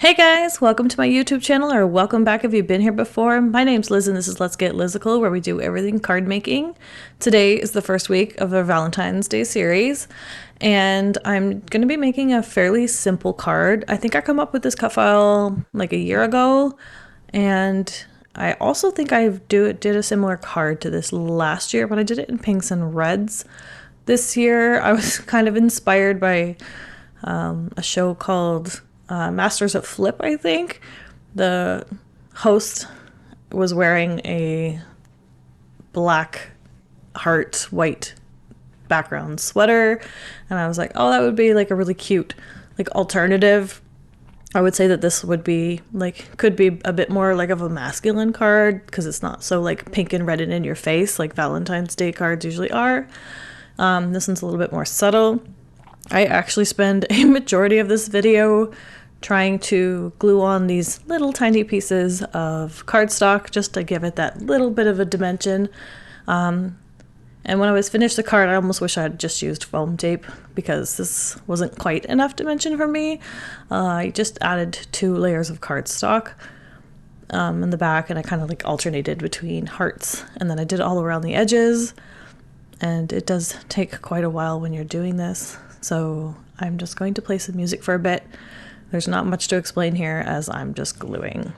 Hey guys, welcome to my YouTube channel, or welcome back if you've been here before. My name's Liz and this is Let's Get Lizical, where we do everything card making. Today is the first week of our Valentine's Day series, and I'm going to be making a fairly simple card. I think I come up with this cut file like a year ago, and I also think I did a similar card to this last year, but I did it in pinks and reds. This year I was kind of inspired by a show called Masters of Flip, I think. The host was wearing a black heart white background sweater, and I was like, oh, that would be like a really cute like alternative. I would say that this would be like, could be a bit more like of a masculine card because it's not so like pink and red and in your face like Valentine's Day cards usually are. This one's a little bit more subtle. I actually spend a majority of this video trying to glue on these little tiny pieces of cardstock just to give it that little bit of a dimension. And when I was finished the card, I almost wish I had just used foam tape because this wasn't quite enough dimension for me. I just added 2 layers of cardstock in the back, and I kind of like alternated between hearts, and then I did it all around the edges. And it does take quite a while when you're doing this, so I'm just going to play some music for a bit. There's not much to explain here as I'm just gluing.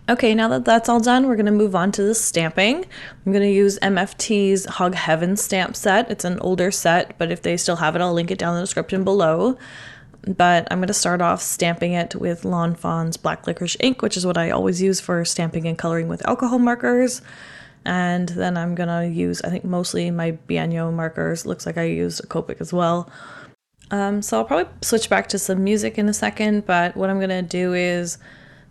Okay, now that that's all done, we're going to move on to the stamping. I'm going to use MFT's Hog Heaven stamp set. It's an older set, but if they still have it, I'll link it down in the description below. But I'm going to start off stamping it with Lawn Fawn's Black Licorice ink, which is what I always use for stamping and coloring with alcohol markers. And then I'm going to use, I think, mostly my Bianyo markers. Looks like I used a Copic as well. So I'll probably switch back to some music in a second, but what I'm going to do is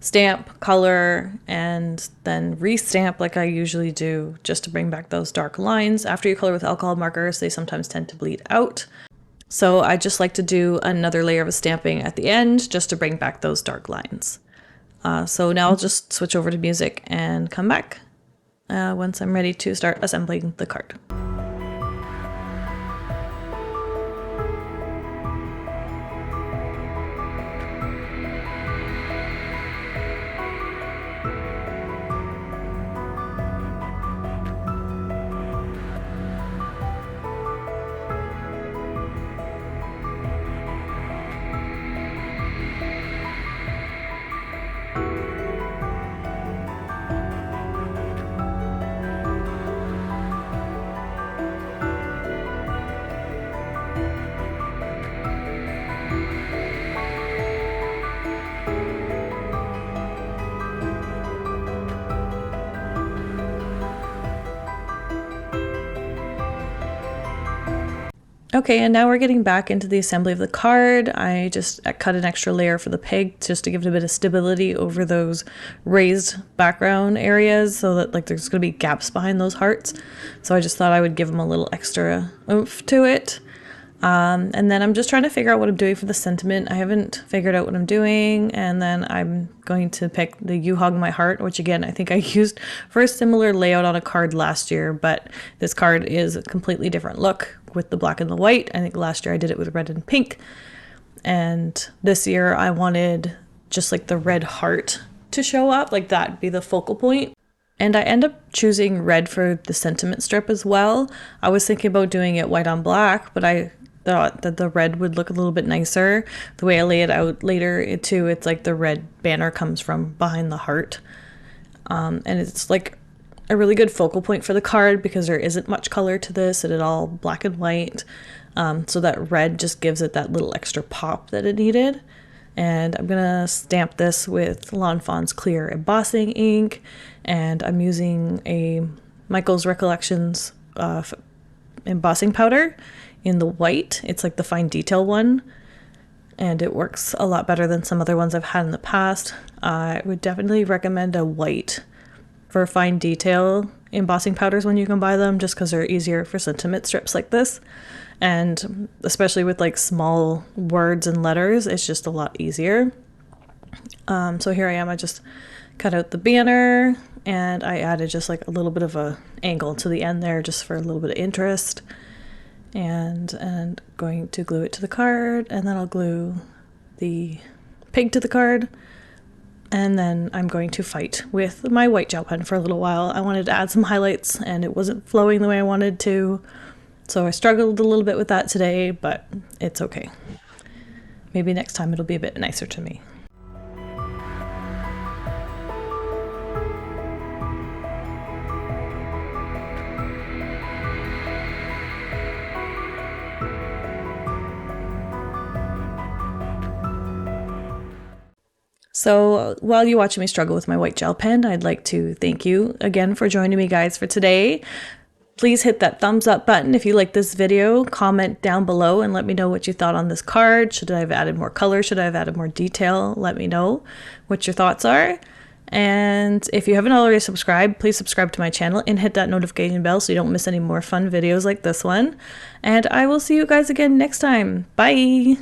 stamp, color, and then restamp like I usually do, just to bring back those dark lines. After you color with alcohol markers, they sometimes tend to bleed out. So I just like to do another layer of stamping at the end just to bring back those dark lines. So now I'll just switch over to music and come back once I'm ready to start assembling the card. Okay, and now we're getting back into the assembly of the card. I just cut an extra layer for the peg just to give it a bit of stability over those raised background areas so that like there's going to be gaps behind those hearts. So I just thought I would give them a little extra oomph to it. And then I'm just trying to figure out what I'm doing for the sentiment. I haven't figured out what I'm doing. And then I'm going to pick the You Hug My Heart, which again, I think I used for a similar layout on a card last year, but this card is a completely different look with the black and the white. I think last year I did it with red and pink. And this year I wanted just like the red heart to show up, like that be the focal point. And I end up choosing red for the sentiment strip as well. I was thinking about doing it white on black, but I thought that the red would look a little bit nicer. The way I lay it out later too, it's like the red banner comes from behind the heart. And it's like a really good focal point for the card because there isn't much color to this and it's all black and white. So that red just gives it that little extra pop that it needed. And I'm gonna stamp this with Lawn Fawn's clear embossing ink, and I'm using a Michael's Recollections embossing powder in the white. It's like the fine detail one, and it works a lot better than some other ones I've had in the past. I would definitely recommend a white for fine detail embossing powders when you can buy them, just because they're easier for sentiment strips like this. And especially with like small words and letters, it's just a lot easier. So here I am, I just cut out the banner and I added just like a little bit of a angle to the end there just for a little bit of interest. And going to glue it to the card, and then I'll glue the pig to the card. And then I'm going to fight with my white gel pen for a little while. I wanted to add some highlights and it wasn't flowing the way I wanted to. So I struggled a little bit with that today, but it's okay. Maybe next time it'll be a bit nicer to me. So while you're watching me struggle with my white gel pen, I'd like to thank you again for joining me, guys, for today. Please hit that thumbs up button if you like this video. Comment down below and let me know what you thought on this card. Should I have added more color? Should I have added more detail? Let me know what your thoughts are. And if you haven't already subscribed, please subscribe to my channel and hit that notification bell so you don't miss any more fun videos like this one. And I will see you guys again next time. Bye!